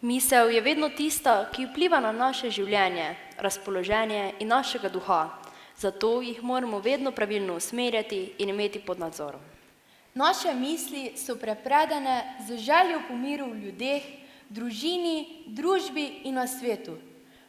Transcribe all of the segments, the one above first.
Misel je vedno tista, ki vpliva na naše življenje, razpoloženje in našega duha. Zato jih moramo vedno pravilno usmerjati in imeti pod nadzorom. Naše misli so prepredene z željo po miru v ljudeh, družini, družbi in na svetu.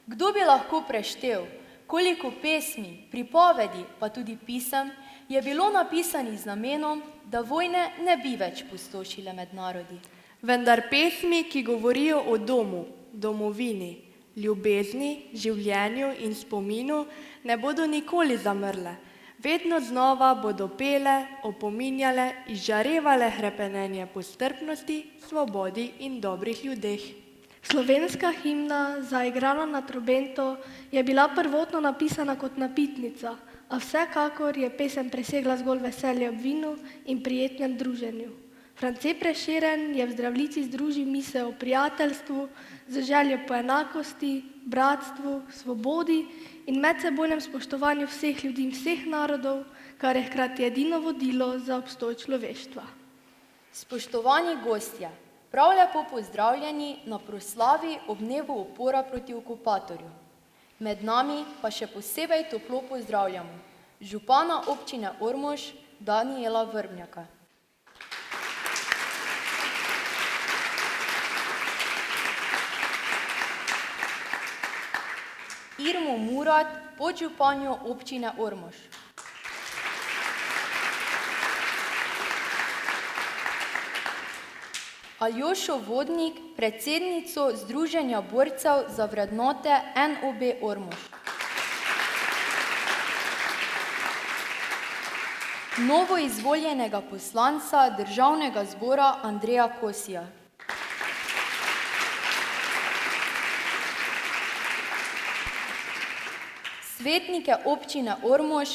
Kdo bi lahko preštel, koliko pesmi, pripovedi, pa tudi pisem, je bilo napisanih z namenom, da vojne ne bi več pustošile med narodi. Vendar pesmi, ki govorijo o domu, domovini, ljubezni, življenju in spominu, ne bodo nikoli zamrle. Vedno znova bodo pele, opominjale, izžarevale hrepenenje po strpnosti, svobodi in dobrih ljudeh. Slovenska himna, zaigrana na trobento, je bila prvotno napisana kot napitnica, a vsekakor je pesem presegla zgolj veselje ob vinu in prijetnem druženju. France Prešeren je v Zdravljici združil misel o prijateljstvu, z željo po enakosti, bratstvu, svobodi in medsebojnem spoštovanju vseh ljudi in vseh narodov, kar je hkrati edino vodilo za obstoj človeštva. Spoštovani gostje, prav lepo pozdravljeni na proslavi ob dnevu upora proti okupatorju. Med nami pa še posebej toplo pozdravljamo župana občine Ormož Danijela Vrbnjaka. Irmo Murat, podžupanjo občine Ormož. Aljošo Vodnik, predsednico Združenja borcev za vrednote NOB Ormož. Novoizvoljenega poslanca Državnega zbora Andreja Kosija. Svetnike občine Ormož,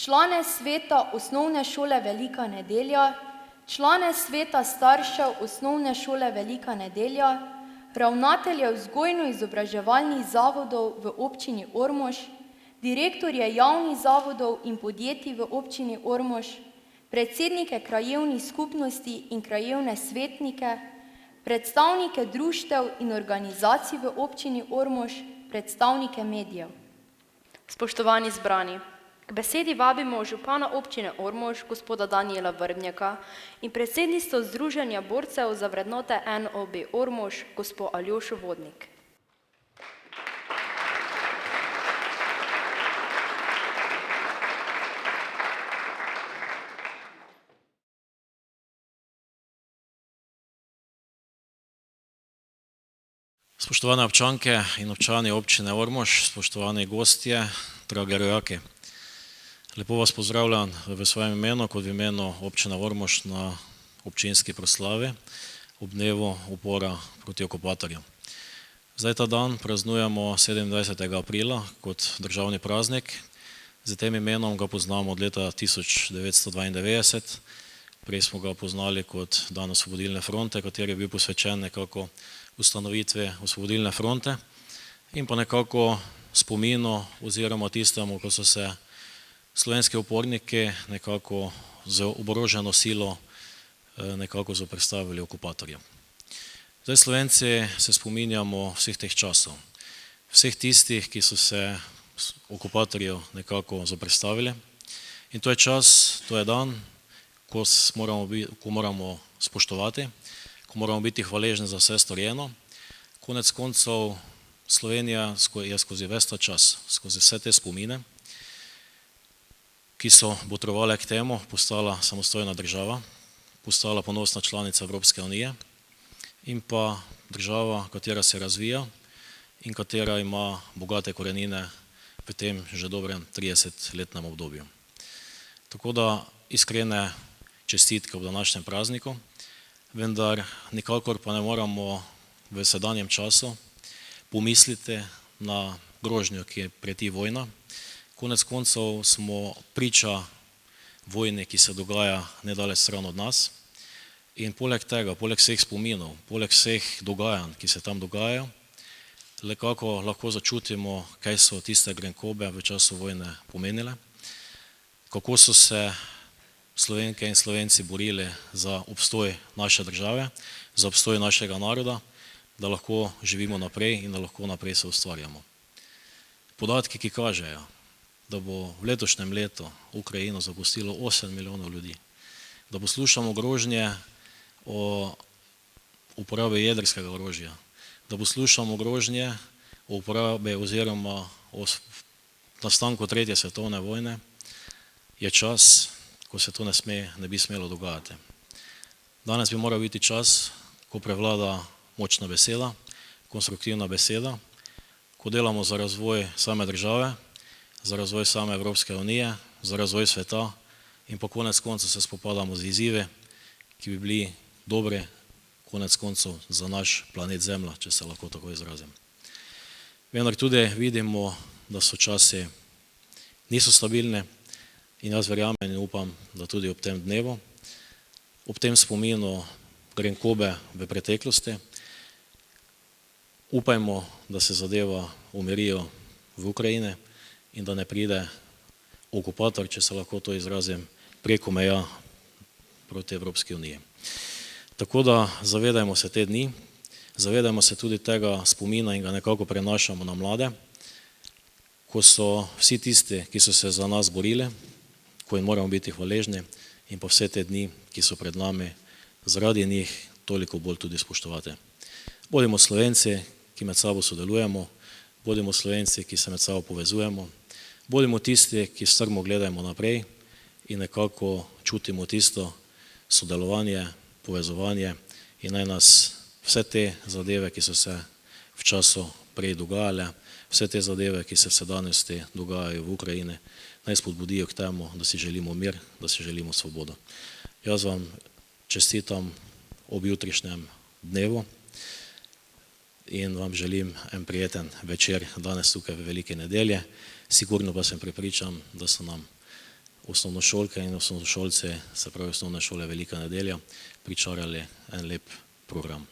člane sveta osnovne šole Velika Nedelja, člane sveta staršev osnovne šole Velika Nedelja, ravnatelje vzgojno-izobraževalnih zavodov v občini Ormož, direktorje javnih zavodov in podjetij v občini Ormož, predsednike krajevnih skupnosti in krajevne svetnike, predstavnike društev in organizacij v občini Ormož, predstavnike medijev. Spoštovani zbrani, k besedi vabimo župana občine Ormož, gospoda Danijela Vrbnjaka in predsednico Združenja borcev za vrednote NOB Ormož, gospo Aljošo Vodnik. Spoštovane občanke in občani občine Ormož, spoštovani gostje, dragi rojaki. Lepo vas pozdravljam v svojem imenu kot v imenu občine Ormož na občinski proslavi ob dnevu upora proti okupatorju. Zdaj ta dan praznujemo 27. aprila kot državni praznik. Z tem imenom ga poznamo od leta 1992. Prej smo ga poznali kot dan Osvobodilne fronte, kateri je bil posvečen nekako ustanovitve Osvobodilne fronte in pa nekako spominu oziroma tistemu, ko so se slovenski uporniki nekako z oboroženo silo nekako zoperstavili okupatorju. Zdaj Slovenci se spominjamo vseh teh časov, vseh tistih, ki so se okupatorju nekako zoperstavili in to je čas, to je dan, ko moramo spoštovati, ko moramo biti hvaležni za vse storjeno. Konec koncev Slovenija je skozi ves ta čas, skozi vse te spomine, ki so botrovale k temu, postala samostojna država, postala ponosna članica Evropske unije in pa država, katera se razvija in katera ima bogate korenine v tem že dobrem 30-letnem obdobju. Tako da iskrene čestitke ob današnjem prazniku, vendar nikakor pa ne moramo v sedanjem času pomisliti na grožnjo, ki je preti vojna. Konec koncev smo priča vojni, ki se dogaja nedaleč stran od nas in poleg tega, poleg vseh spominov, poleg vseh dogajanj, ki se tam dogajajo, lahko začutimo, kaj so tiste grenkobe v času vojne pomenile, kako so se Slovenke in Slovenci borili za obstoj naše države, za obstoj našega naroda, da lahko živimo naprej in da lahko naprej se ustvarjamo. Podatki, ki kažejo, da bo v letošnjem letu Ukrajino zapustilo 8 milijonov ljudi, da poslušamo grožnje o uporabi jedrskega orožja, da poslušamo grožnje o uporabi oziroma o nastanku 3. svetovne vojne, je čas, ko se to ne bi smelo dogajati. Danes bi moral biti čas, ko prevlada močna beseda, konstruktivna beseda, ko delamo za razvoj same države, za razvoj same Evropske unije, za razvoj sveta in pa konec koncev se spopadamo z izzivi, ki bi bili dobri konec koncev za naš planet Zemlja, če se lahko tako izrazim. Vendar tudi vidimo, da so časi niso stabilni in jaz verjamem in upam, da tudi ob tem dnevu, ob tem spominu grenkobe v preteklosti, upajmo, da se zadeva umirijo v Ukrajini in da ne pride okupator, če se lahko to izrazim, preko meja proti Evropski uniji. Tako da zavedajmo se te dni, zavedajmo se tudi tega spomina in ga nekako prenašamo na mlade, ko so vsi tisti, ki so se za nas borili, ko jim moramo biti hvaležni in pa vse te dni, ki so pred nami, zaradi njih toliko bolj tudi spoštovati. Bodimo Slovenci, ki med sabo sodelujemo, bodimo Slovenci, ki se med sabo povezujemo, bodimo tisti, ki strmo gledajmo naprej in nekako čutimo tisto sodelovanje, povezovanje in naj nas vse te zadeve, ki so se v času prej dogajale, vse te zadeve, ki se v sedanjosti dogajajo v Ukrajini, naj spodbudijo k temu, da si želimo mir, da si želimo svobodo. Jaz vam čestitam ob jutrišnjem dnevu in vam želim en prijeten večer danes tukaj v velike nedelje. Sigurno pa sem prepričan, da so nam osnovnošolke in osnovnošolci, se pravi osnovne šole Velika nedelja, pričarali en lep program.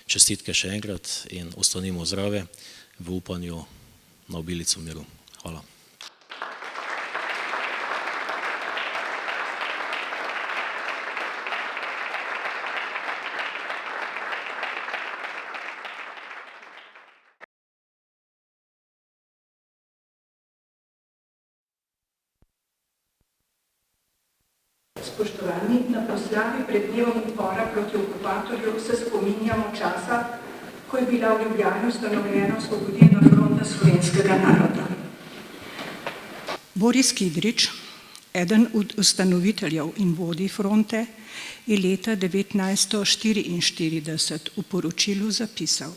Čestitke še enkrat in ostanimo zdravi v upanju na obilico miru. Hvala. Spoštovani, na proslavi pred dnevom upora proti okupatorju se spominjamo časa, ko je bila v Ljubljani ustanovljena Osvobodilna fronta slovenskega naroda. Boris Kidrič, eden od ustanoviteljev in vodij fronte, je leta 1944 v poročilu zapisal: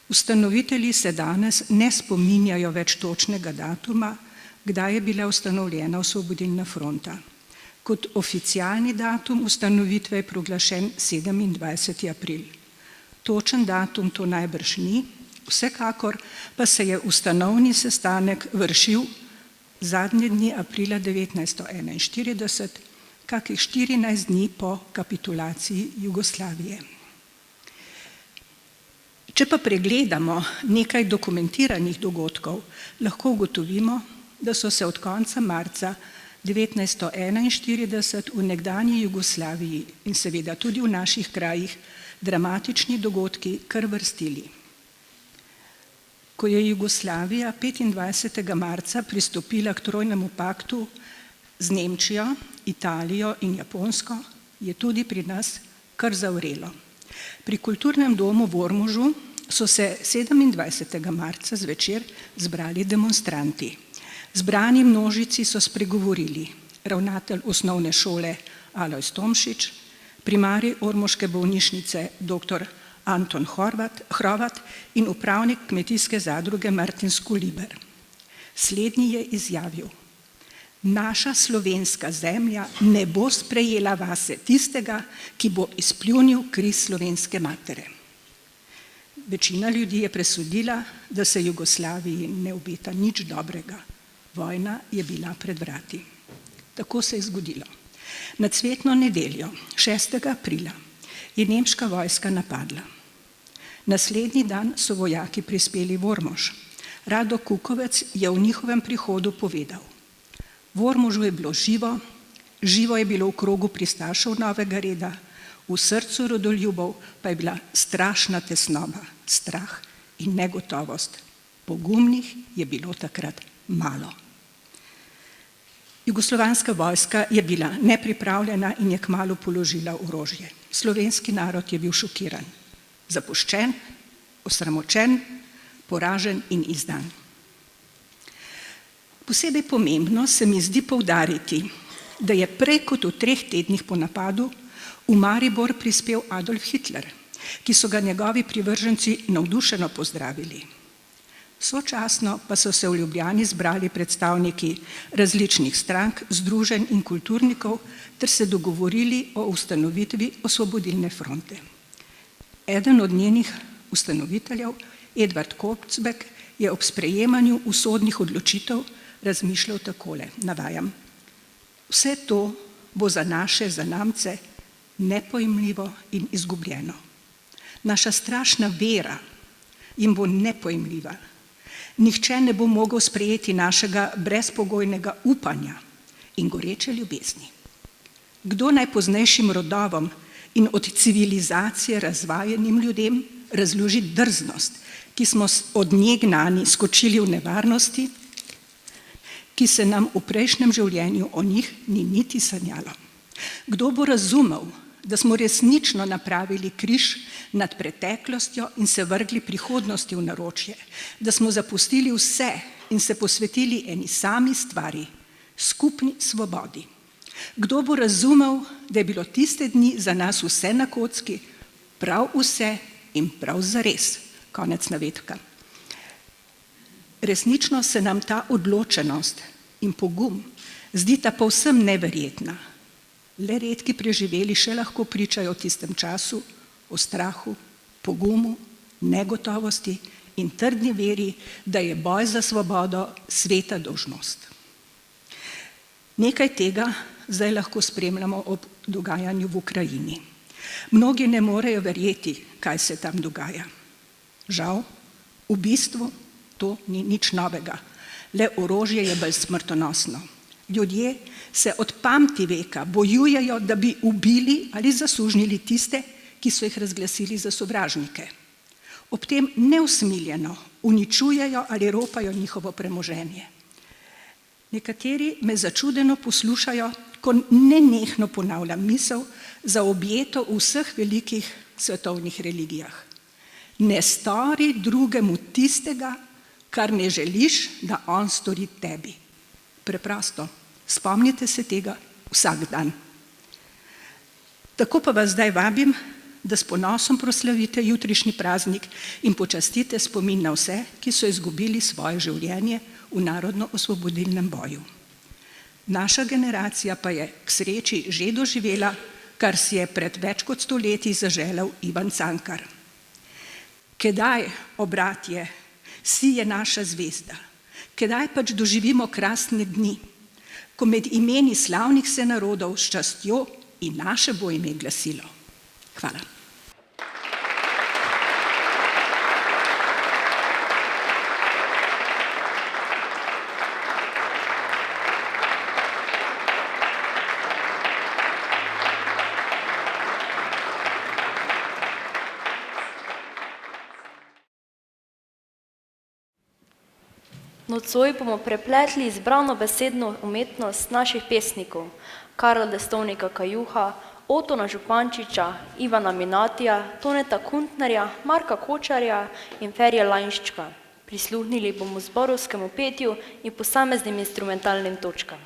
Ustanovitelji se danes ne spominjajo več točnega datuma, kdaj je bila ustanovljena Osvobodilna fronta. Kot oficialni datum ustanovitve je proglašen 27. april. Točen datum to najbrž ni, vsekakor pa se je ustanovni sestanek vršil zadnje dni aprila 1941, kakih 14 dni po kapitulaciji Jugoslavije. Če pa pregledamo nekaj dokumentiranih dogodkov, lahko ugotovimo, da so se od konca marca 1941 v nekdanji Jugoslaviji in seveda tudi v naših krajih dramatični dogodki kar vrstili. Ko je Jugoslavija 25. marca pristopila k trojnemu paktu z Nemčijo, Italijo in Japonsko, je tudi pri nas kar zavrelo. Pri kulturnem domu v Ormožu so se 27. marca zvečer zbrali demonstranti. Zbrani množici so spregovorili ravnatelj osnovne šole Alojz Tomšič, primarij ormoške bolnišnice dr. Anton Hrovat in upravnik kmetijske zadruge Martin Skuliber. Slednji je izjavil: Naša slovenska zemlja ne bo sprejela vase tistega, ki bo izpljunil kri slovenske matere. Večina ljudi je presodila, da se Jugoslaviji ne obeta nič dobrega. Vojna je bila pred vrati. Tako se je zgodilo. Na cvetno nedeljo, 6. aprila, je nemška vojska napadla. Naslednji dan so vojaki prispeli v Ormož. Rado Kukovec je v njihovem prihodu povedal: V Ormožu je bilo živo, živo je bilo v krogu pristašev novega reda, v srcu rodoljubov pa je bila strašna tesnoba, strah in negotovost. Pogumnih je bilo takrat malo. Jugoslovanska vojska je bila nepripravljena in je kmalu položila orožje. Slovenski narod je bil šokiran, zapuščen, osramočen, poražen in izdan. Posebej pomembno se mi zdi poudariti, da je prej kot v 3 tednih po napadu v Maribor prispel Adolf Hitler, ki so ga njegovi privrženci navdušeno pozdravili. Sočasno pa so se v Ljubljani zbrali predstavniki različnih strank, združenj in kulturnikov ter se dogovorili o ustanovitvi Osvobodilne fronte. Eden od njenih ustanoviteljev, Edvard Kocbek, je ob sprejemanju usodnih odločitev razmišljal takole, navajam: Vse to bo za naše zanamce nepojmljivo in izgubljeno. Naša strašna vera jim bo nepojmljiva. Nihče ne bo mogel sprejeti našega brezpogojnega upanja in goreče ljubezni. Kdo najpoznejšim rodovom in od civilizacije razvajenim ljudem razloži drznost, ki smo od nje gnani skočili v nevarnosti, ki se nam v prejšnjem življenju o njih ni niti sanjalo? Kdo bo razumel, da smo resnično napravili križ nad preteklostjo in se vrgli prihodnosti v naročje, da smo zapustili vse in se posvetili eni sami stvari, skupni svobodi? Kdo bo razumel, da je bilo tiste dni za nas vse na kocki, prav vse in prav zares? Konec navedka. Resnično se nam ta odločenost in pogum zdita povsem neverjetna. Le redki preživeli še lahko pričajo o tistem času, o strahu, pogumu, negotovosti in trdni veri, da je boj za svobodo sveta dolžnost. Nekaj tega zdaj lahko spremljamo ob dogajanju v Ukrajini. Mnogi ne morejo verjeti, kaj se tam dogaja. Žal, v bistvu to ni nič novega, le orožje je bolj smrtonosno. Ljudje se od pamti veka bojujejo, da bi ubili ali zasužnjili tiste, ki so jih razglasili za sovražnike. Ob tem neusmiljeno uničujejo ali ropajo njihovo premoženje. Nekateri me začudeno poslušajo, ko nenehno ponavljam misel za objeto v vseh velikih svetovnih religijah. Ne stori drugemu tistega, kar ne želiš, da on stori tebi. Preprosto, spomnite se tega vsak dan. Tako pa vas zdaj vabim, da s ponosom proslavite jutrišnji praznik in počastite spomin na vse, ki so izgubili svoje življenje v narodno-osvobodilnem boju. Naša generacija pa je k sreči že doživela, kar si je pred več kot 100 leti zaželel Ivan Cankar. Kedaj, o bratje, si je naša zvezda, kedaj pač doživimo krasne dni, ko med imeni slavnih vsenarodov s častjo in naše bo ime glasilo. Hvala. Nocoj bomo prepletli izbrano besedno umetnost naših pesnikov Karla Destovnika Kajuha, Otona Župančiča, Ivana Minatija, Toneta Kuntnerja, Marka Kočarja in Ferija Lainščka. Prisluhnili bomo zborovskemu petju in posameznim instrumentalnim točkam.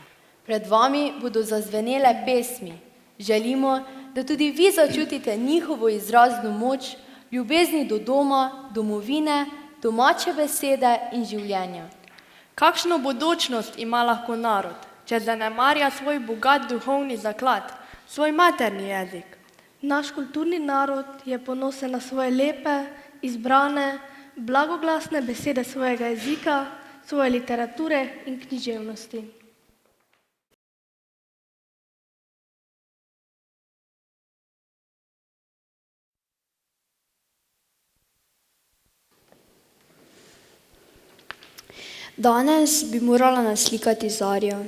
Pred vami bodo zazvenele pesmi. Želimo, da tudi vi začutite njihovo izrazno moč, ljubezni do doma, domovine, domače besede in življenja. Kakšno bodočnost ima lahko narod, če zanemarja svoj bogat duhovni zaklad, svoj materni jezik? Naš kulturni narod je ponosen na svoje lepe, izbrane, blagoglasne besede svojega jezika, svoje literature in književnosti. Danes bi morala naslikati zarjo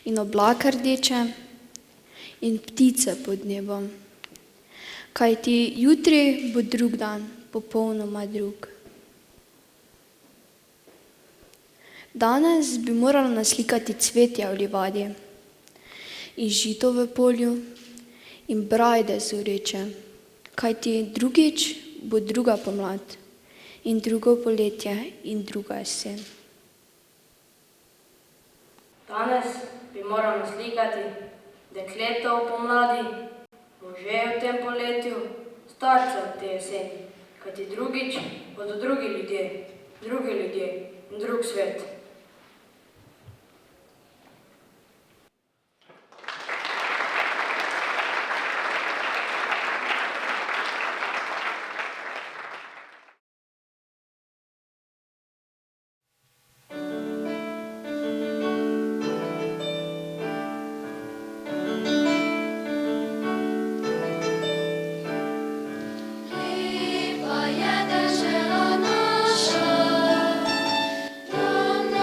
in oblake rdeče in ptice pod nebom. kajti jutri bo drug dan, popolnoma drug. Danes bi morala naslikati cvetje v livadi in žito v polju in brajde zoreče, kajti drugič bo druga pomlad in drugo poletje in druga jesen. Danes bi moral naslikati dekleta v pomladi, može v tem poletju, starce v tej jeseni, kajti drugič bodo drugi ljudje in drug svet. Lepa je dežela naša, tam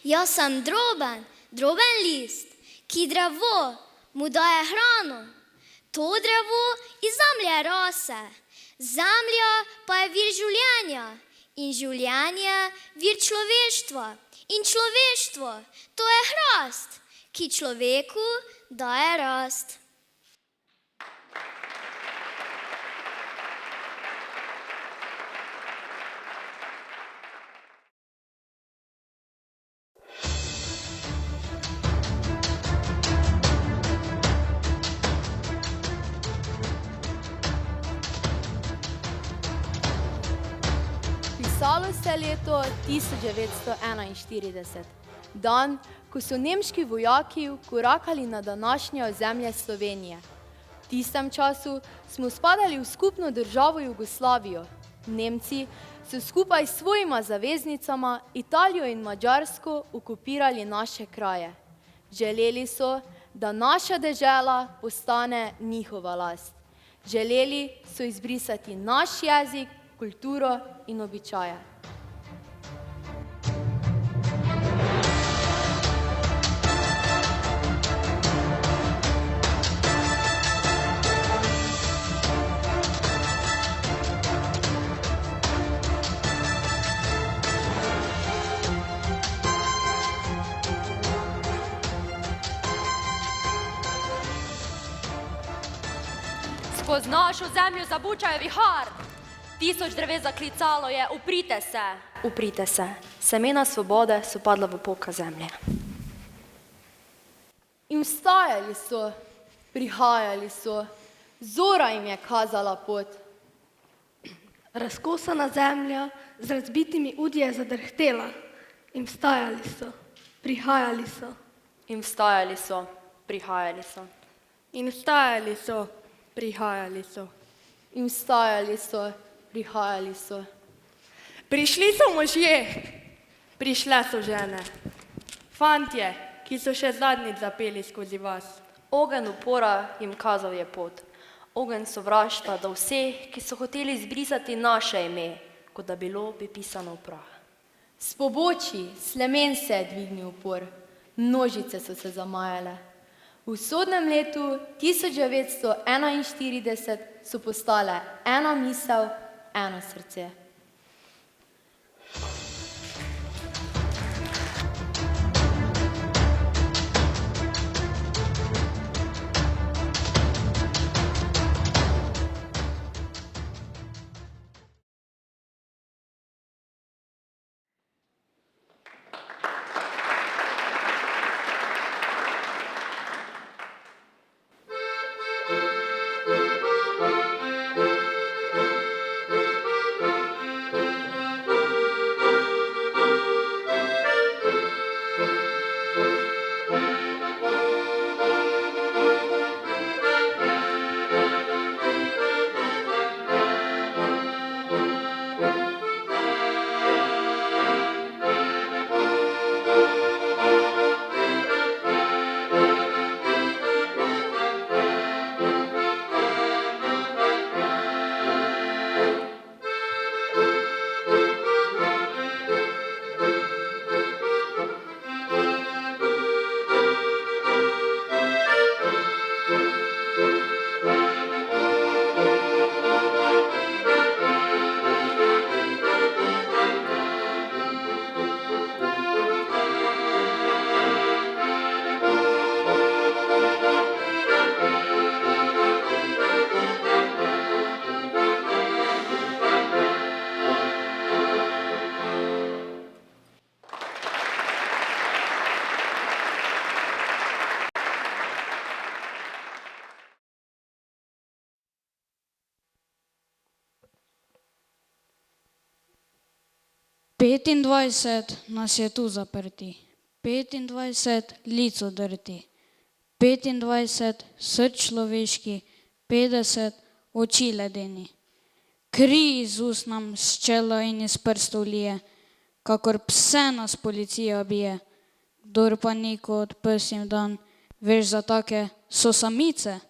Jaz sem droben list, ki drevo mu daje hrano. To drevo iz zemlje rase, zemlja pa je vir življenja in življenje vir človeštva. In človeštvo, to je hrast, ki človeku daje rast. Pisalo se je leto 1941, dan, ko so nemški vojaki vkorakali na današnje ozemlje Slovenije. V tistem času smo spadali v skupno državo Jugoslavijo. Nemci so skupaj s svojima zaveznicama Italijo in Madžarsko okupirali naše kraje. Želeli so, da naša dežela postane njihova last. Želeli so izbrisati naš jezik, kulturo in običaje. Skoz našo zemljo zabučajo vihar. 1000 dreves zaklicalo je, uprite se. Uprite se. Semena svobode so padla v poka zemlje. In vstajali so, prihajali so, zora jim je kazala pot. Razkosana zemlja z razbitimi udji je zadrhtela in vstajali so, prihajali so. In vstajali so, prihajali so. In vstajali so, prihajali so. In vstajali so, prihajali so. Prišli so možje, prišle so žene, fantje, ki so še zadnjič zapeli skozi vas. Ogenj upora jim kazal je pot. Ogenj sovraštva do vseh, ki so hoteli izbrisati naše ime, kot da bilo bi pisano v prah. S pobočji slemen se je dvignil upor, množice so se zamajale. V usodnem letu 1941 so postale ena misel, eno srce. Petindvajset nas je tu zaprti, 25 lic odrti, 25 src človeški, 50 oči ledeni. Kri iz ust nam s čela in iz prstov lije, kakor pse nas policija bije. Kdor pa ni kot pes jim dan, veš za take so samice.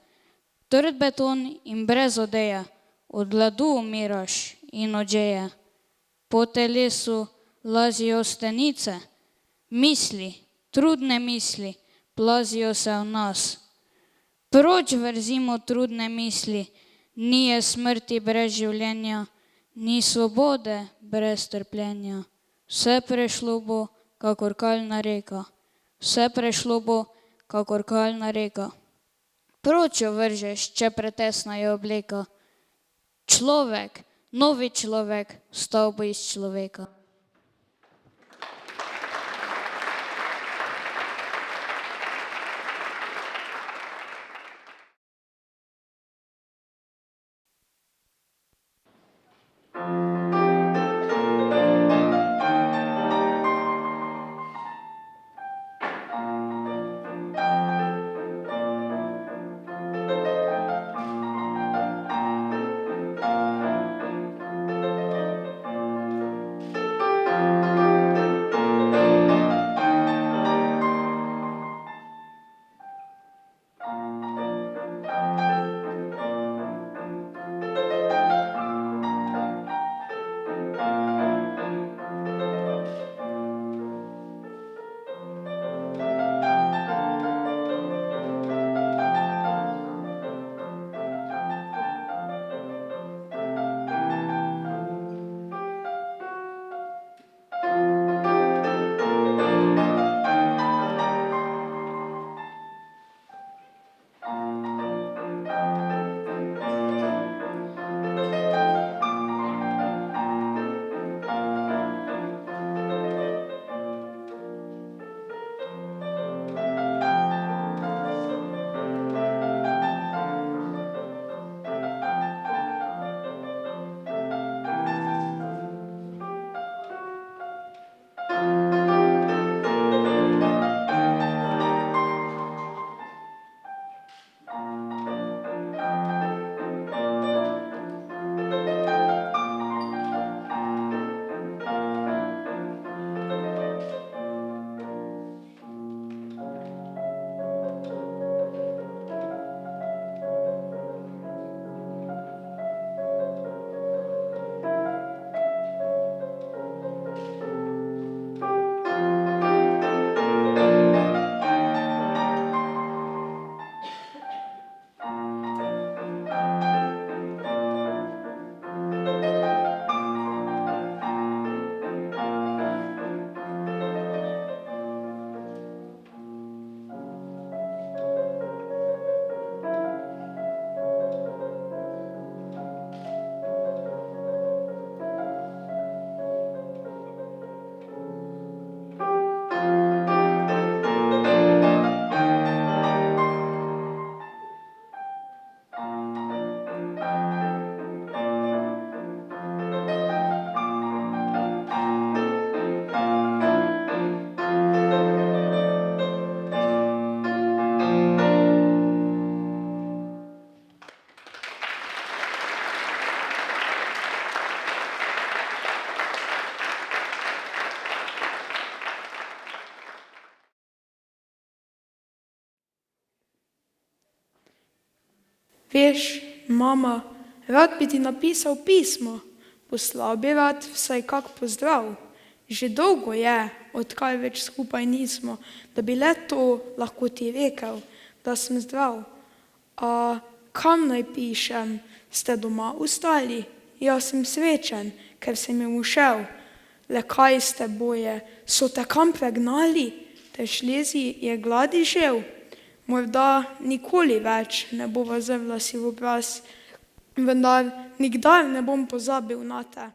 Trd beton in brez odeje, od gladu umiraš in od žeje. Po telesu lazijo stenice, Misli, trudne misli, plazijo se v nas. Proč vrzimo trudne misli, ni je smrti brez življenja, ni svobode brez trpljenja. Vse prešlo bo, kakor kalna reka, vse prešlo bo, kakor kalna reka. Proč jo vržeš, če pretesna je obleka? Človek, novi človek, vstal bo iz človeka. Veš, mama, rad bi ti napisal pismo, poslal bi rad vsaj kak pozdrav. Že dolgo je, odkar več skupaj nismo, da bi le to lahko ti rekel, da sem zdrav. A kam naj pišem? Ste doma ostali? Jaz sem srečen, ker sem jim ušel. Le kaj ste boje, so te kam pregnali? Te šlezi je gladi žel? Morda nikoli več ne bova zrla si v obraz, vendar nikdar ne bom pozabil na te.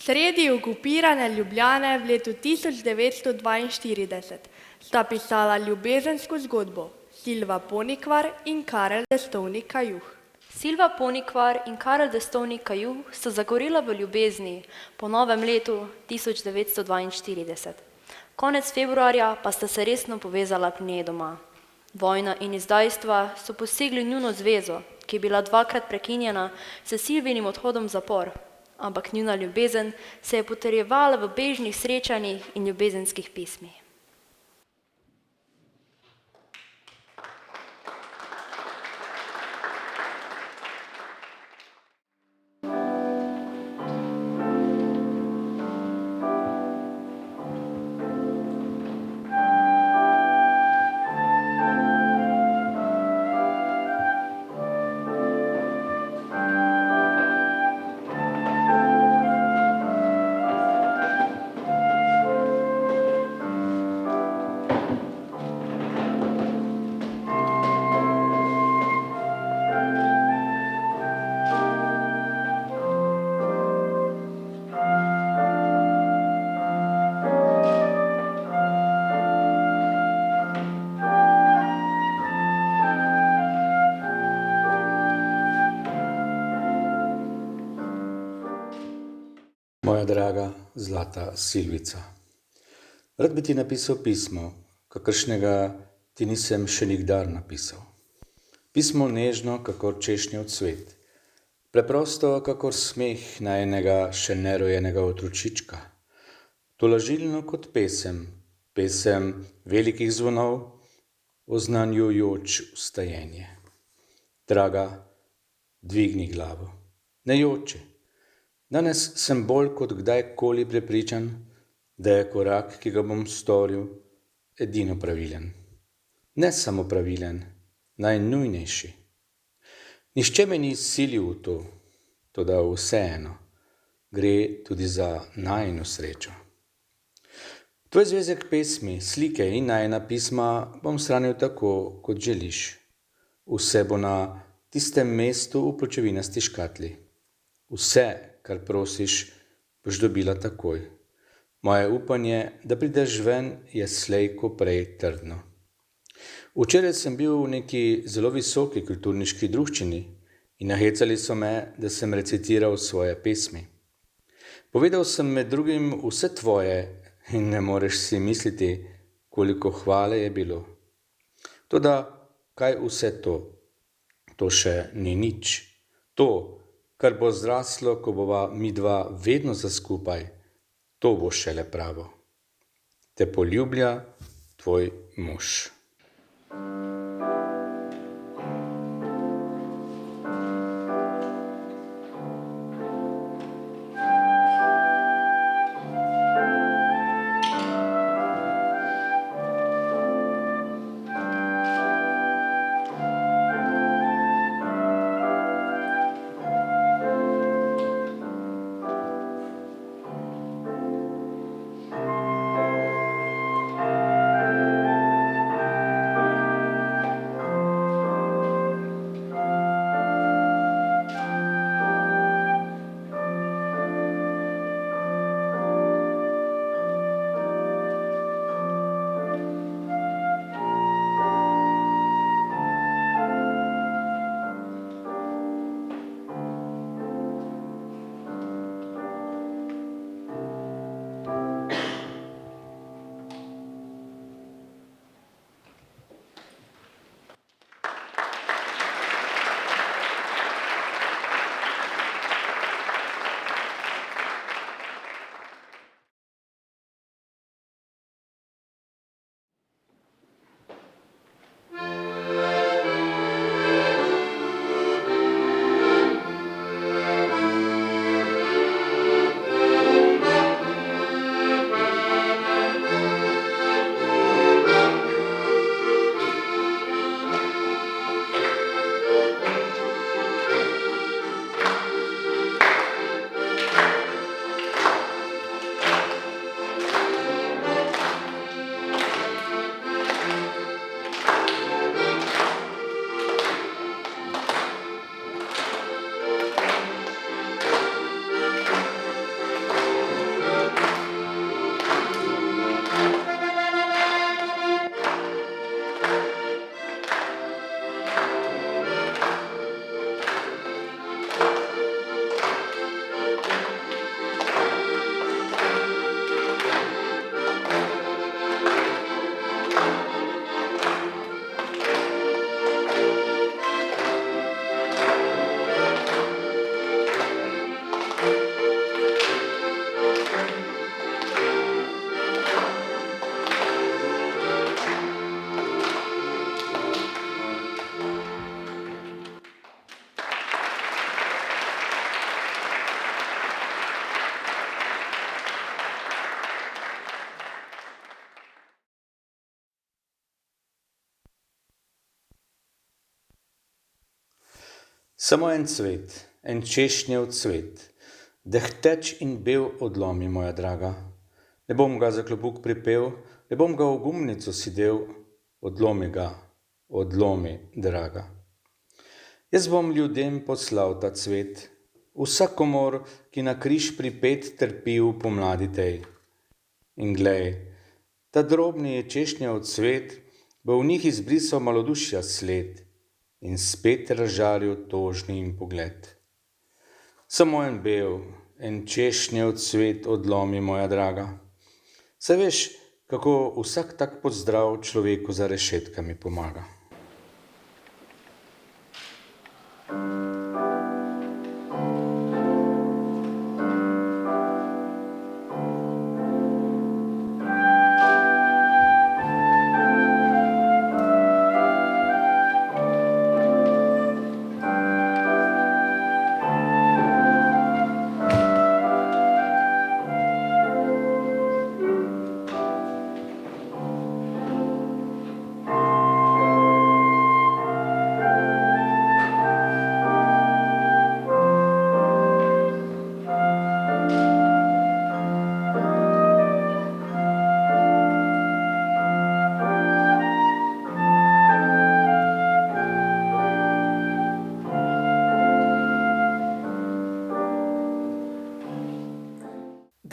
Sredi okupirane Ljubljane v letu 1942 sta pisala ljubezensko zgodbo Silva Ponikvar in Karel Destovnik Kajuh. Silva Ponikvar in Karel Destovnik Kajuh sta zagorela v ljubezni po novem letu 1942. Konec februarja pa sta se resno povezala pri njej doma. Vojna in izdajstva so posegli njuno zvezo, ki je bila dvakrat prekinjena s Silvinim odhodom v zapor, ampak njuna ljubezen se je potrjevala v bežnih srečanjih in ljubezenskih pismih. Moja draga zlata Silvica, rad bi ti napisal pismo, kakršnega ti nisem še nikdar napisal. Pismo nežno, kakor češnjev cvet, preprosto, kakor smeh najinega še nerojenega otročička, tolažilno kot pesem, pesem velikih zvonov, oznanjujoč vstajenje. Draga, dvigni glavo, ne joči. Danes sem bolj kot kdajkoli prepričan, da je korak, ki ga bom storil, edino pravilen. Ne samo pravilen, najnujnejši. Nihče me ni silil v to, toda vseeno, gre tudi za najino srečo. V Tvoj zvezek pesmi, slike in najina pisma bom shranil tako, kot želiš. Vse bo na tistem mestu v pločevinasti škatli. Vse, kar prosiš, boš dobila takoj. Moje upanje, da prideš ven, je slej ko prej trdno. Včeraj sem bil v neki zelo visoki kulturniški druščini in nahecali so me, da sem recitiral svoje pesmi. Povedal sem med drugim vse tvoje in ne moreš si misliti, koliko hvale je bilo. Toda kaj vse to? To še ni nič. To, kar bo zraslo, ko bova midva vedno za skupaj, to bo šele pravo. Te poljublja tvoj mož. Samo en cvet, en češnjev cvet, dehteč in bel odlomi, moja draga. Ne bom ga za klobuk pripel, ne bom ga v gumnico sidel, odlomi ga, odlomi, draga. Jaz bom ljudem poslal ta cvet, vsakomor, ki na križ pripet trpi v pomladi tej. In glej, ta drobni češnjev cvet bo v njih izbrisal malodušja sled in spet razžaril tožni jim pogled. Samo en bel, en češnjev cvet odlomi, moja draga. Saj veš, kako vsak tak pozdrav človeku za rešetkami pomaga.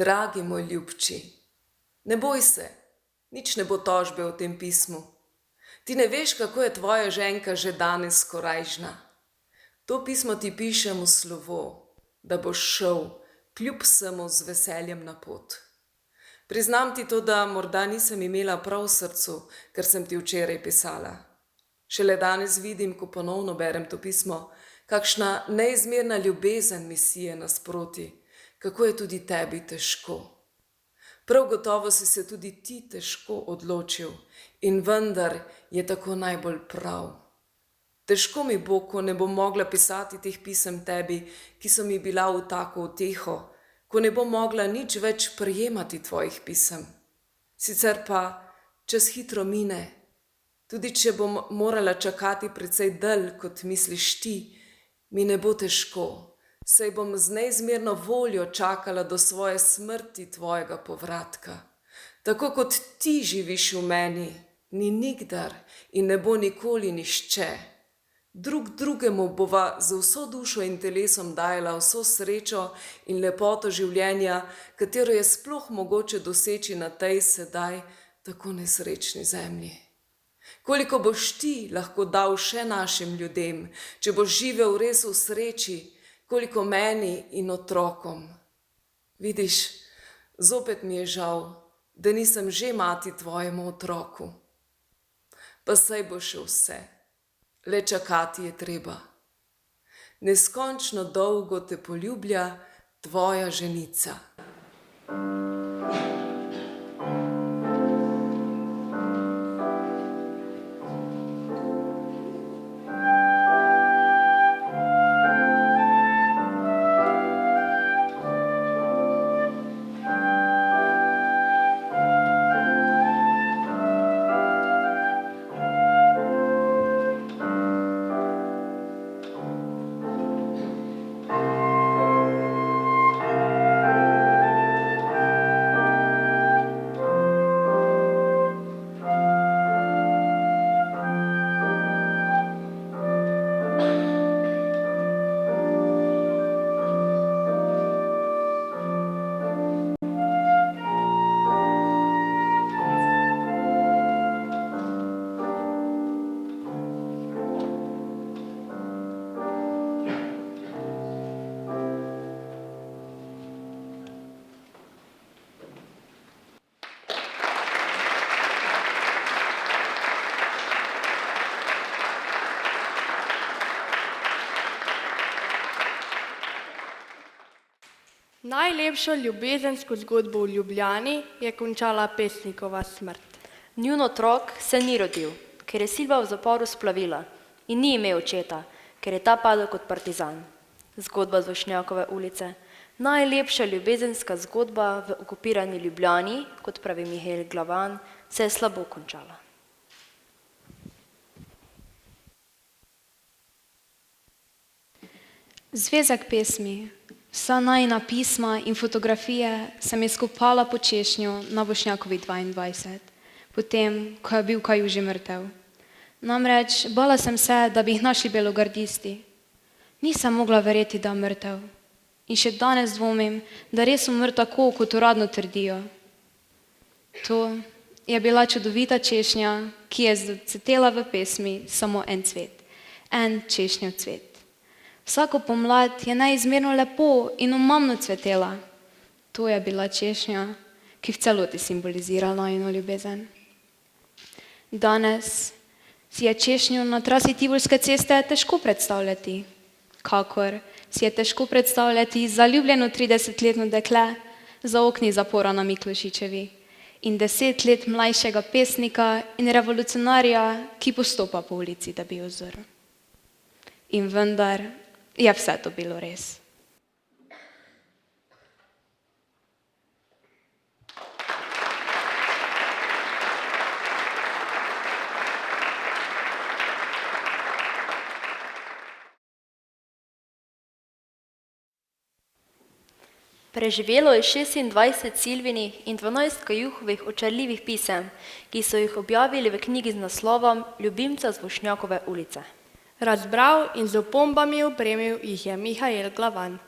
Dragi moj ljubči, ne boj se, nič ne bo tožbe v tem pismu. Ti ne veš, kako je tvoja ženka že danes skorajžna. To pismo ti pišem v slovo, da boš šel kljub vsemu z veseljem na pot. Priznam ti to, da morda nisem imela prav v srcu, ker sem ti včeraj pisala. Šele danes vidim, ko ponovno berem to pismo, kakšna neizmerna ljubezen mi sije nasproti, kako je tudi tebi težko. Prav gotovo si se tudi ti težko odločil in vendar je tako najbolj prav. Težko mi bo, ko ne bom mogla pisati teh pisem tebi, ki so mi bila v tako uteho, ko ne bom mogla nič več prejemati tvojih pisem. Sicer pa čas hitro mine, tudi če bom morala čakati precej dlje, kot misliš ti, mi ne bo težko, saj bom z neizmerno voljo čakala do svoje smrti tvojega povratka. Tako kot ti živiš v meni, ni nikdar in ne bo nikoli nišče. Drug drugemu bova z vso dušo in telesom dajala vso srečo in lepoto življenja, katero je sploh mogoče doseči na tej sedaj tako nesrečni zemlji. Koliko boš ti lahko dal še našim ljudem, če boš živel res v sreči, koliko meni in otrokom. Vidiš, zopet mi je žal, da nisem že mati tvojemu otroku. Pa saj bo še vse. Le čakati je treba. Neskončno dolgo te poljublja tvoja ženica. Najlepšo ljubezensko zgodbo v Ljubljani je končala pesnikova smrt. Njun otrok se ni rodil, ker je Silva v zaporu splavila in ni imel očeta, ker je ta padel kot partizan. Zgodba z Vošnjakove ulice. Najlepša ljubezenska zgodba v okupirani Ljubljani, kot pravi Mihael Glavan, se je slabo končala. Zvezek pesmi. Vsa najina pisma in fotografije sem izkopala po češnju na Vošnjakovi 22, potem, ko je bil Kaju že mrtev. Namreč, bala sem se, da bi jih našli belogardisti. Nisem mogla verjeti, da je mrtev. In še danes dvomim, da res umr tako, kot uradno trdijo. To je bila čudovita češnja, ki je zacvetela v pesmi samo en cvet, en češnjev cvet. Vsako pomlad je neizmerno lepo in omamno cvetela. To je bila češnja, ki v celoti simbolizira najino ljubezen. Danes si je češnjo na trasi Tivolske ceste težko predstavljati, kakor si je težko predstavljati zaljubljeno 30-letno dekle za okni zapora na Miklošičevi in 10 let mlajšega pesnika in revolucionarja, ki postopa po ulici, da bi jo zrl. In vendar je vse to bilo res. Preživelo je 26 Silvinih in 12 Kajuhovih očarljivih pisem, ki so jih objavili v knjigi z naslovom Ljubimca z Vošnjakove ulice. Razbral in z opombami opremil jih je Mihael Glavan.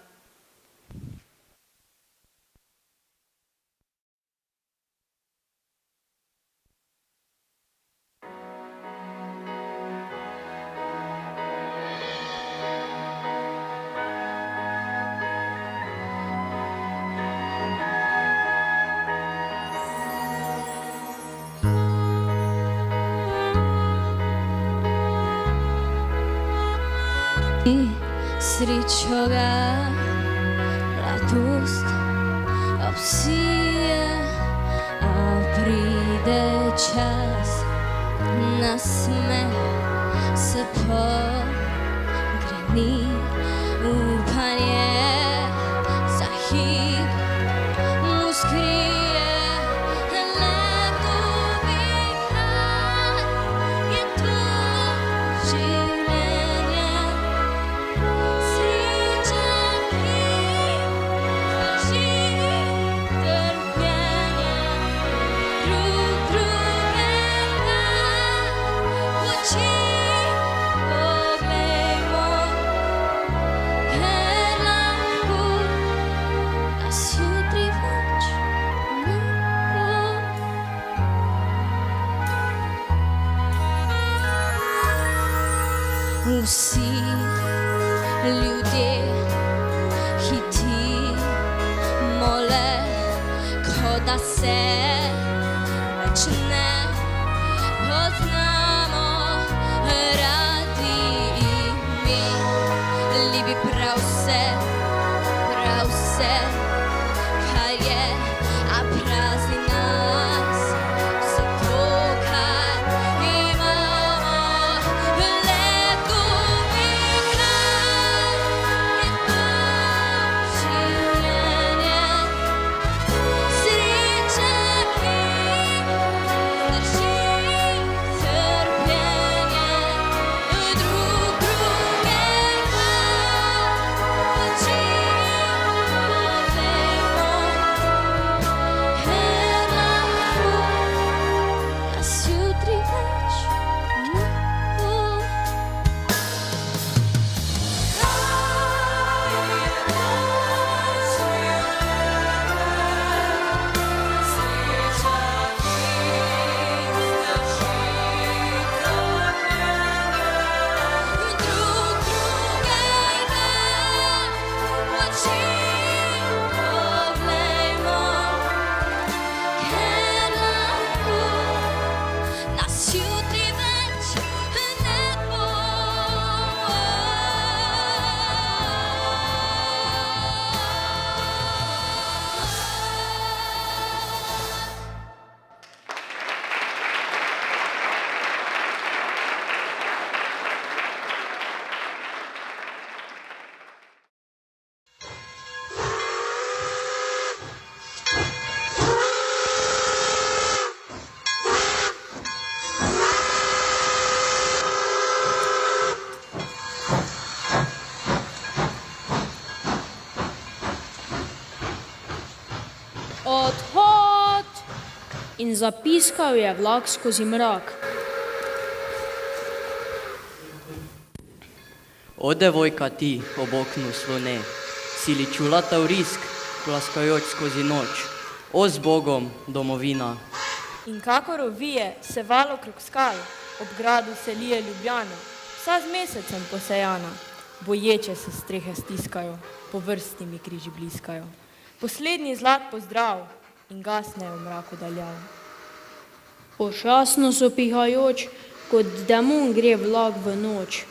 Srečo ga, mladost obsije, a pride čas, nasmeh se pogreni, upanje za hip mu skrije. Vsi ljudje hitimo le, kot da se več ne poznamo, radi imeli bi prav vse, kar je, a prazni nas vse to, kar imamo. Odhod! In zapiskal je vlak skozi mrak. O devojka ti, ob oknu slone, si li čula ta vrisk, plaskajoč skozi noč? O z Bogom, domovina. In kakor ovije se val okrog skal, ob gradu se lije Ljubljana, vsa z mesecem posejana, boječe se strehe stiskajo, po vrsti mi križi bliskajo. Poslednji zlat pozdrav in gasne v mraku daljav. Počasno sopihajoč, kot demon gre vlak v noč.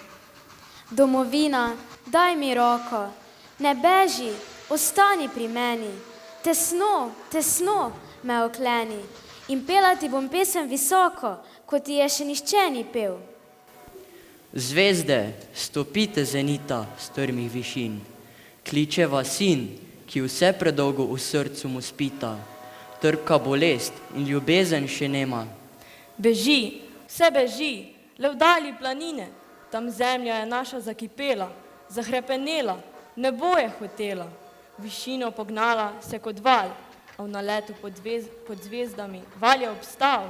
Domovina, daj mi roko, ne beži, ostani pri meni, tesno, tesno me okleni in pela ti bom pesem visoko, kot ti je še nihče ni pel. Zvezde, stopite zenita strmih višin, kličeva sin, ki vse predolgo v srcu mu spita, trpka bolest in ljubezen še nema. Beži, vse beži, le vdali planine, tam zemlja je naša zakipela, zahrepenela, nebo je hotela, višino pognala se kot val, a v naletu pod zvezdami val je obstal.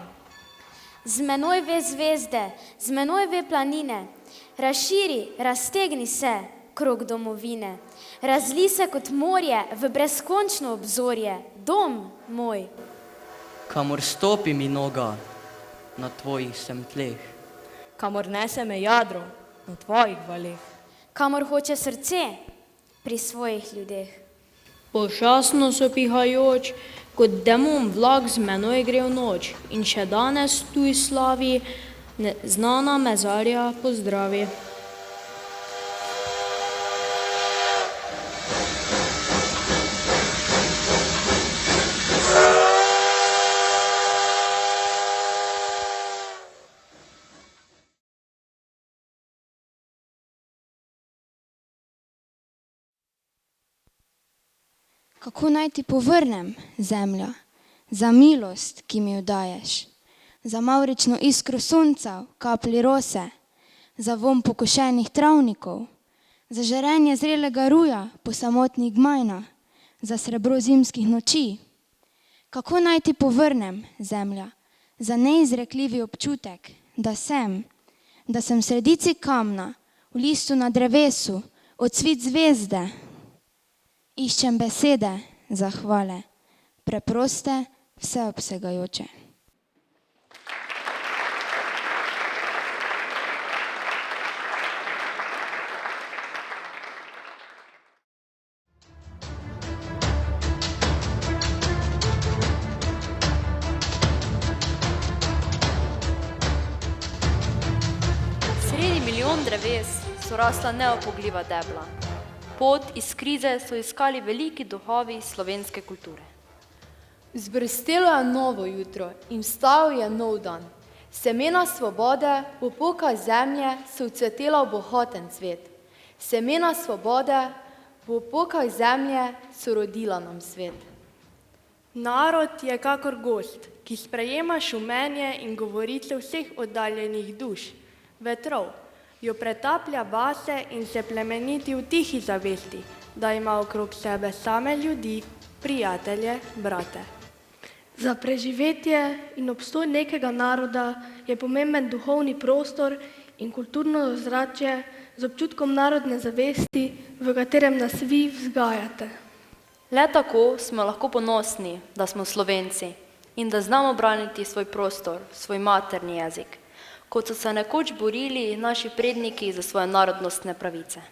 Z menoj ve zvezde, z menoj ve planine, razširi, raztegni se, krog domovine, razli se kot morje v brezkončno obzorje, dom moj. Kamor stopi mi noga, na tvojih sem tleh. Kamor nese me jadro, na tvojih valeh. Kamor hoče srce, pri svojih ljudeh. Počasno sopihajoč, kot demon vlak z menoj gre v noč in še danes tuj slavi, znana mezarja pozdravi. Kako naj ti povrnem, zemlja, za milost, ki mi jo daješ, za mavrično iskro sonca v kaplji rose, za vonj pokošenih travnikov, za žarenje zrelega ruja po samotnih gmajnah, za srebro zimskih noči. Kako naj ti povrnem, zemlja, za neizrekljivi občutek, da sem v sredici kamna, v listu na drevesu, odsvit zvezde. Iščem besede zahvale, preproste, vseobsegajoče. Sredi milijon dreves so rasla neopogljiva debla. Pot iz krize so iskali veliki duhovi slovenske kulture. Zbrstelo je novo jutro in vstal je nov dan. Semena svobode, v opokah zemlje so vcvetela v bohoten cvet. Semena svobode, v opokah zemlje so rodila nam svet. Narod je kakor gost, ki sprejema šumenje in govorice vseh oddaljenih duš, vetrov, jo pretaplja vase in se plemeniti v tihi zavesti, da ima okrog sebe same ljudi, prijatelje, brate. Za preživetje in obstoj nekega naroda je pomemben duhovni prostor in kulturno ozračje z občutkom narodne zavesti, v katerem nas vi vzgajate. Le tako smo lahko ponosni, da smo Slovenci in da znamo braniti svoj prostor, svoj materni jezik, kot so se nekoč borili naši predniki za svoje narodnostne pravice.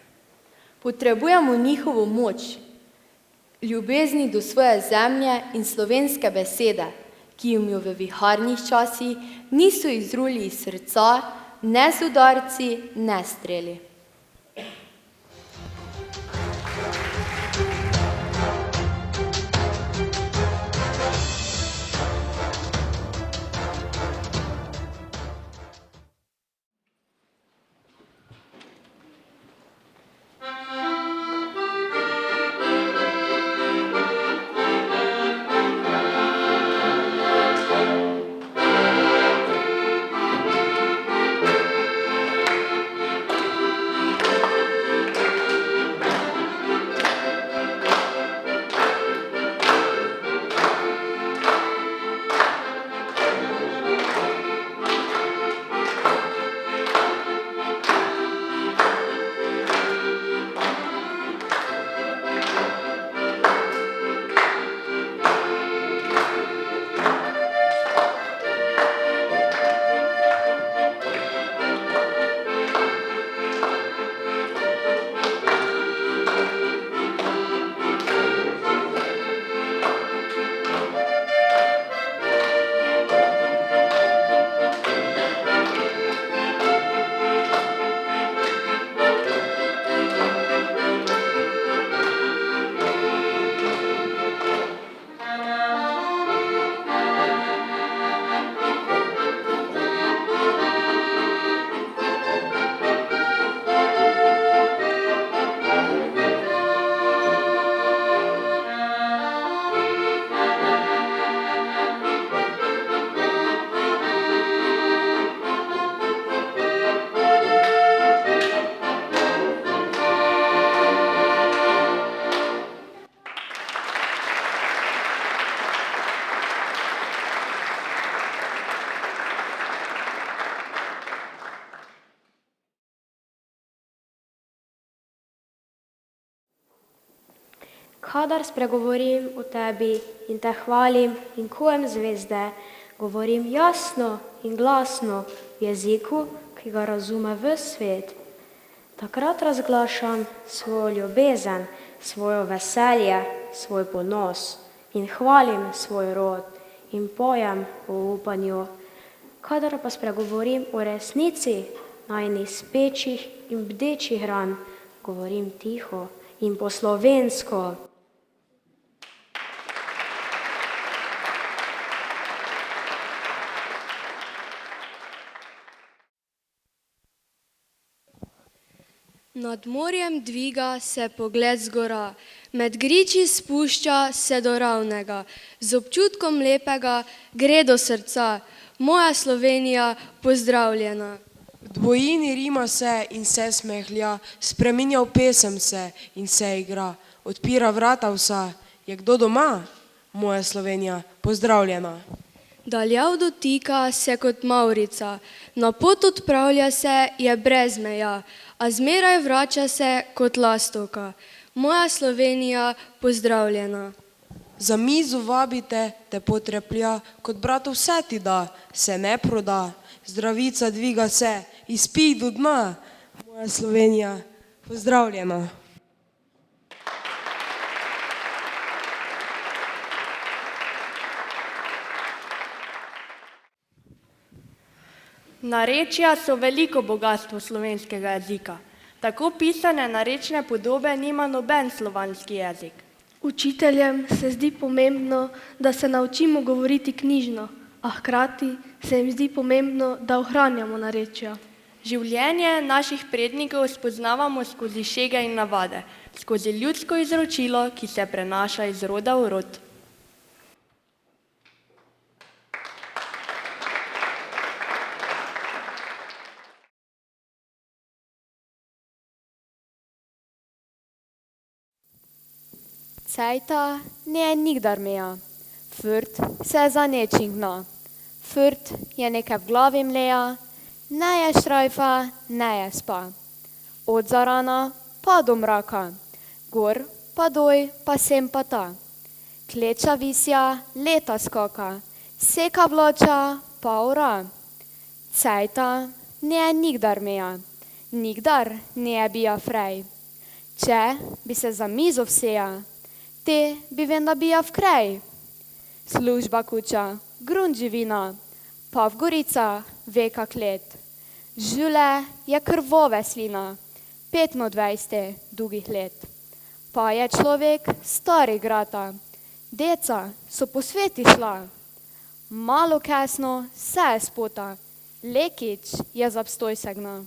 Potrebujemo njihovo moč, ljubezni do svoje zemlje in slovenske besede, ki jim jo v viharnih časih niso izruli iz srca, ne z udarci, ne streli. Kadar spregovorim o tebi in te hvalim in kujem zvezde, govorim jasno in glasno v jeziku, ki ga razume ves svet. Takrat razglašam svojo ljubezen, svojo veselje, svoj ponos in hvalim svoj rod in pojem o upanju. Kadar pa spregovorim o resnici najnih spečih in bdečih ran, govorim tiho in po slovensko. Nad morjem dviga se pogled z gora, Med griči spušča se do ravnega, z občutkom lepega gre do srca. Moja Slovenija, pozdravljena. V dvojini rima se in se smehlja, spreminja v pesem se in se igra, odpira vrata vsa. Je kdo doma? Moja Slovenija, pozdravljena. Daljav dotika se kot Mavrica, na pot odpravlja se je brez meja, a zmeraj vrača se kot lastovka. Moja Slovenija, pozdravljena. Za mizo vabite, te potreplja, kot bratu vse ti da, se ne proda. Zdravica dviga se, izpij do dna. Moja Slovenija, pozdravljena. Narečja so veliko bogatstvo slovenskega jezika. Tako pisane narečne podobe nima noben slovanski jezik. Učiteljem se zdi pomembno, da se naučimo govoriti knjižno, a hkrati se jim zdi pomembno, da ohranjamo narečja. Življenje naših prednikov spoznavamo skozi šege in navade, skozi ljudsko izročilo, ki se prenaša iz roda v rod. Cajta ne nikdar meja, furt se za nečim gna. Furt je nekaj v glavi mleja, ne je štrajfa, ne je spa. Od zarana pa do mraka, gor pa doj pa sem pa ta. Kleča visja, leta skoka, seka vloča pa ora. Cajta ne nikdar meja, nikdar ne bija frej. Če bi se za mizo vseja, te bi venda bija v kraj. Služba kuća, grunt živina, pa v gorica veka klet. Žule je krvove slina, 25 dugih let. Pa je človek stari grata, deca so po sveti šla. Malo kasno se je spota, lekič je za obstoj segna.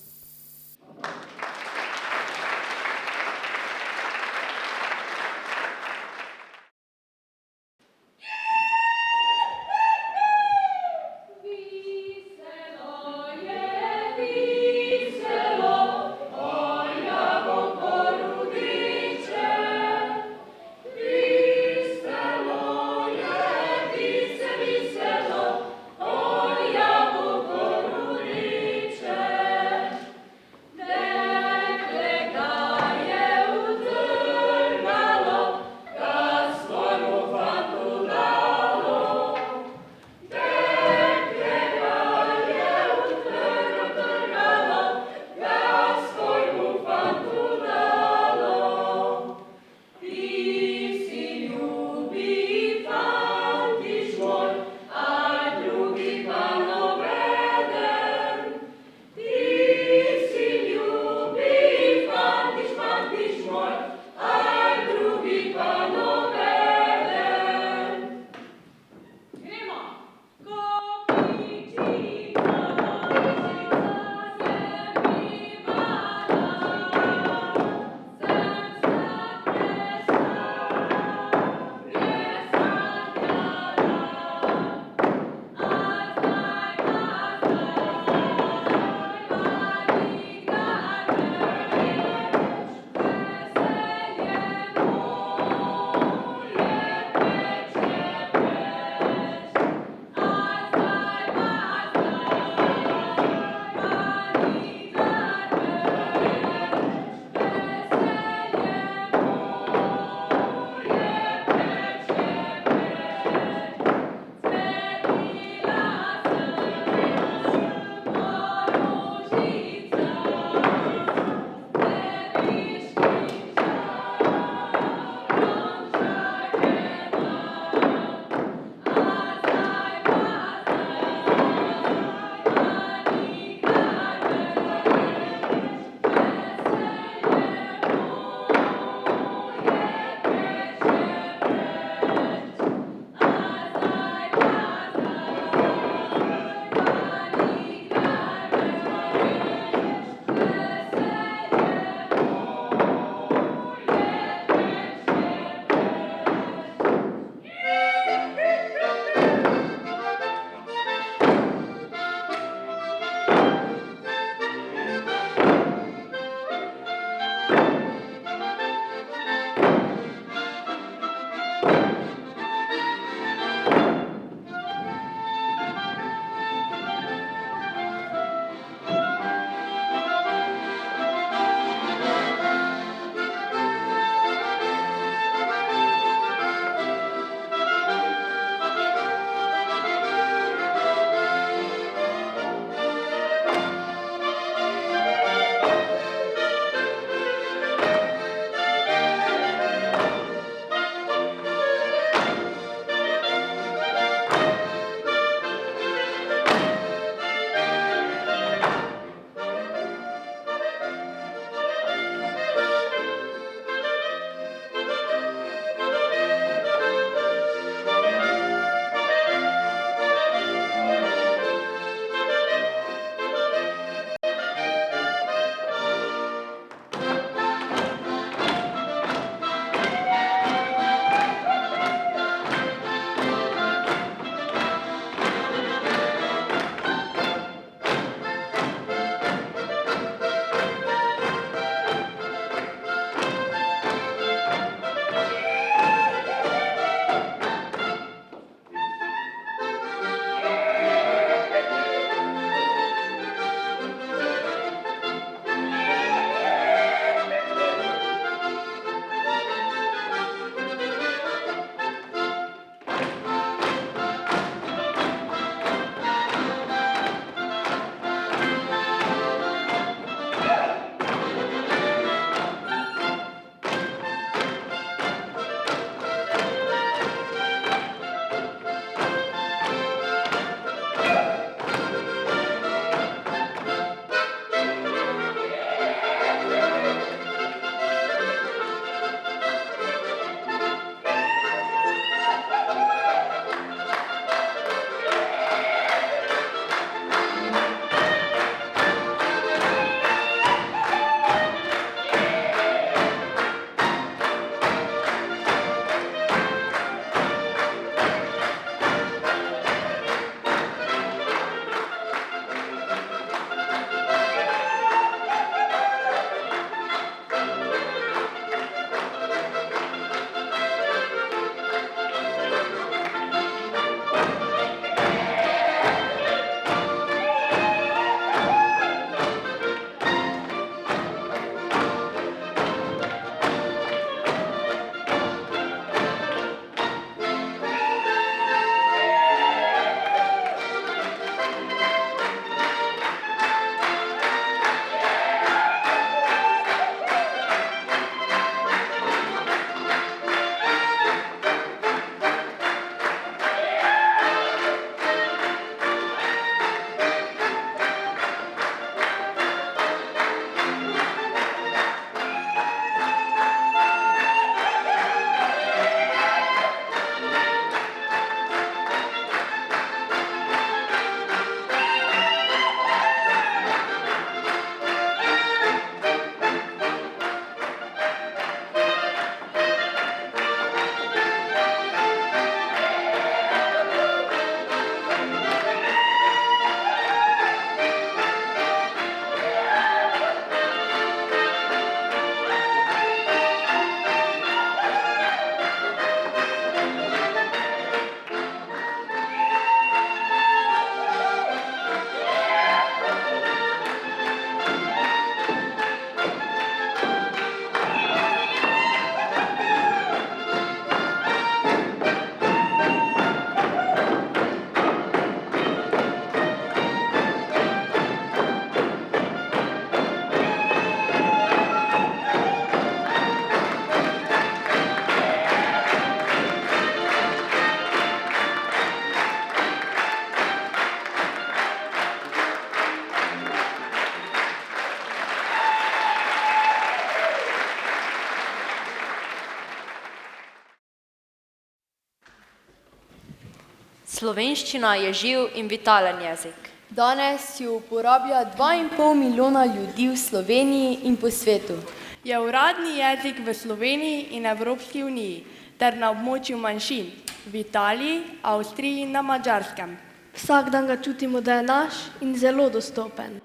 Slovenščina je živ in vitalen jezik. Danes jo uporablja 2,5 milijona ljudi v Sloveniji in po svetu. Je uradni jezik v Sloveniji in Evropski uniji ter na območju manjšin v Italiji, Avstriji in na Madžarskem. Vsak dan ga čutimo, da je naš in zelo dostopen.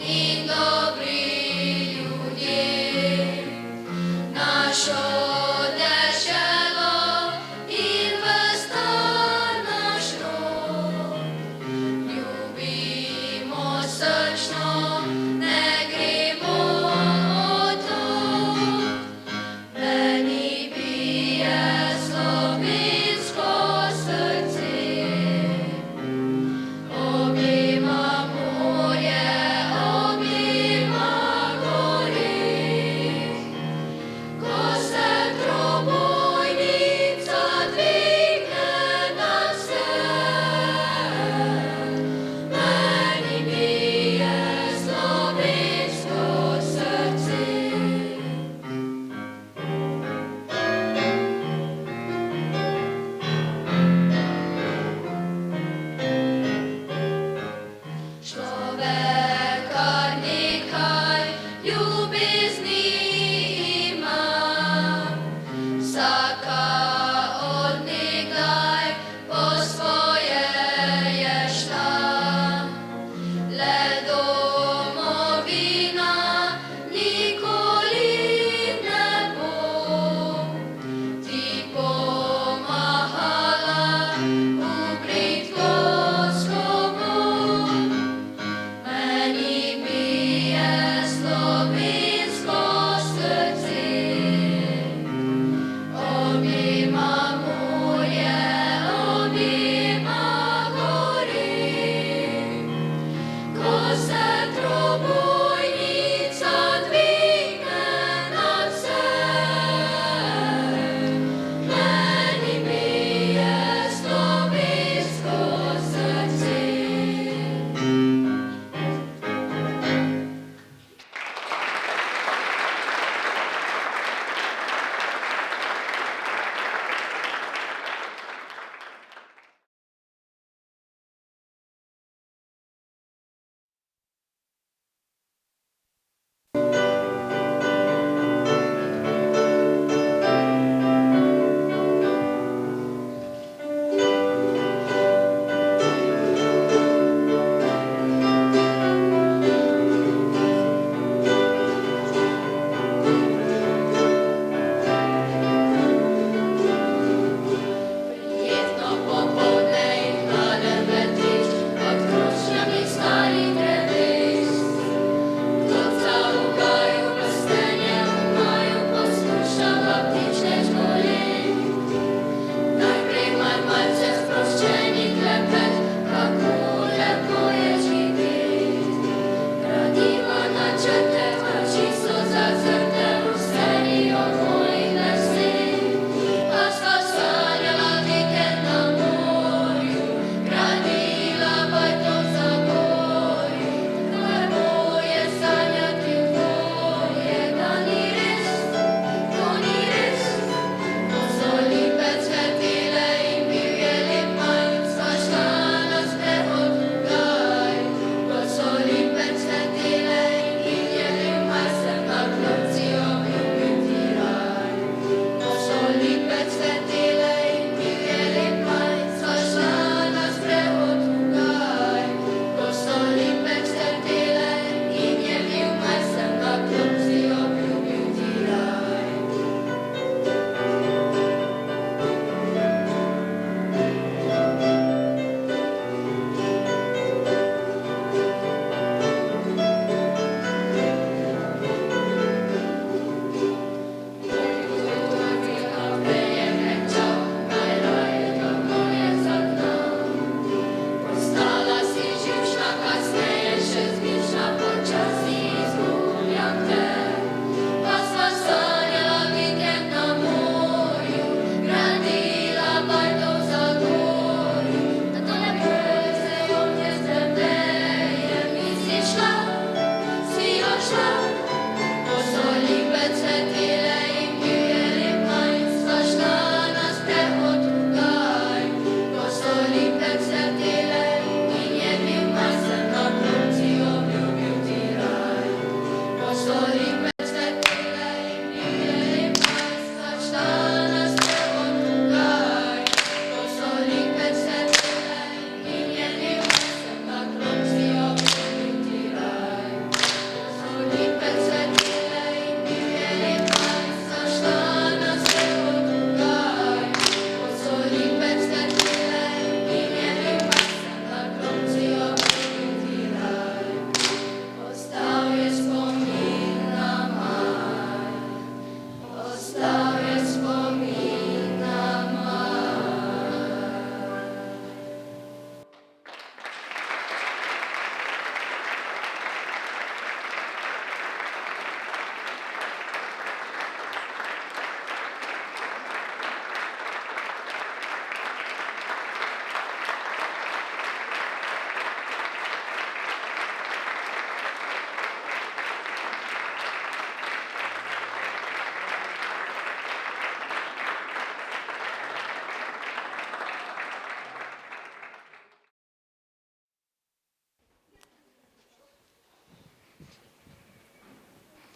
In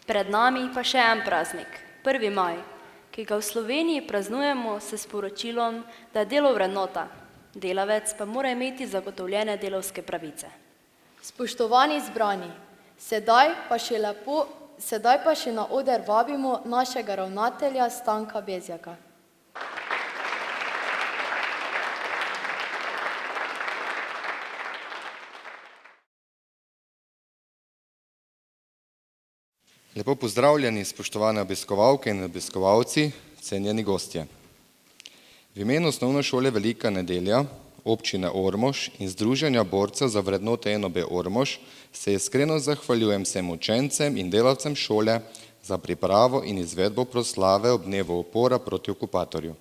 Pred nami pa še en praznik, 1. maj, ki ga v Sloveniji praznujemo s sporočilom, da je delo vrednota, delavec pa mora imeti zagotovljene delavske pravice. Spoštovani zbrani, sedaj pa še na oder vabimo našega ravnatelja Stanka Bezjaka. Lepo pozdravljeni, spoštovane obiskovalke in obiskovalci, cenjeni gostje. V imenu Osnovne šole Velika Nedelja, občine Ormož in Združenja borcev za vrednote NOB Ormož se iskreno zahvaljujem vsem učencem in delavcem šole za pripravo in izvedbo proslave ob dnevu upora proti okupatorju.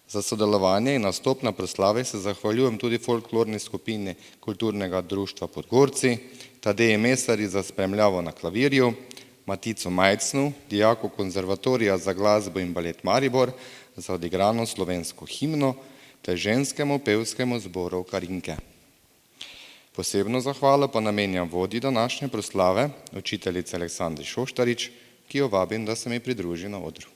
Za sodelovanje in nastop na proslavi se zahvaljujem tudi folklorni skupini Kulturnega društva Podgorci, Tadeji Mesari za spremljavo na klavirju, Maticu Majcnu, dijaku Konzervatorija za glasbo in balet Maribor za odigrano slovensko himno ter ženskemu pevskemu zboru Karinke. Posebno zahvalo pa namenjam vodji današnje proslave, učiteljici Aleksandri Šoštarič, ki jo vabim, da se mi pridruži na odru.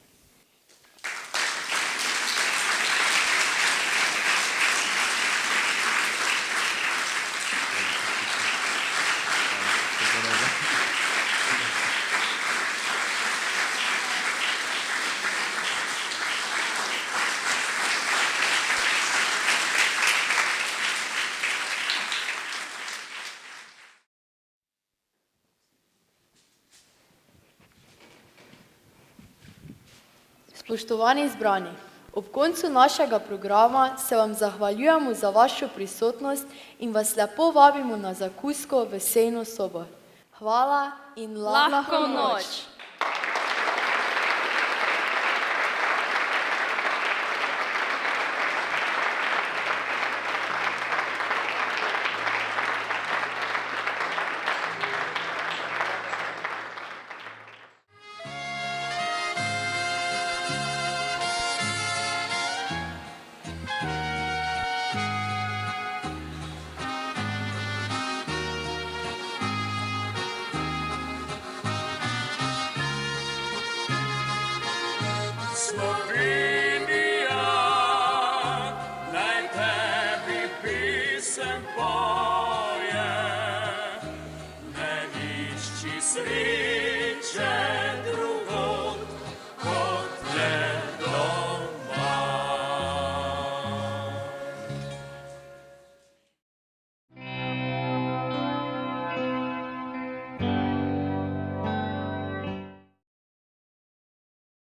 Spoštovani zbrani, ob koncu našega programa se vam zahvaljujemo za vašo prisotnost in vas lepo vabimo na zakusko v sejno sobo. Hvala in lahko noč!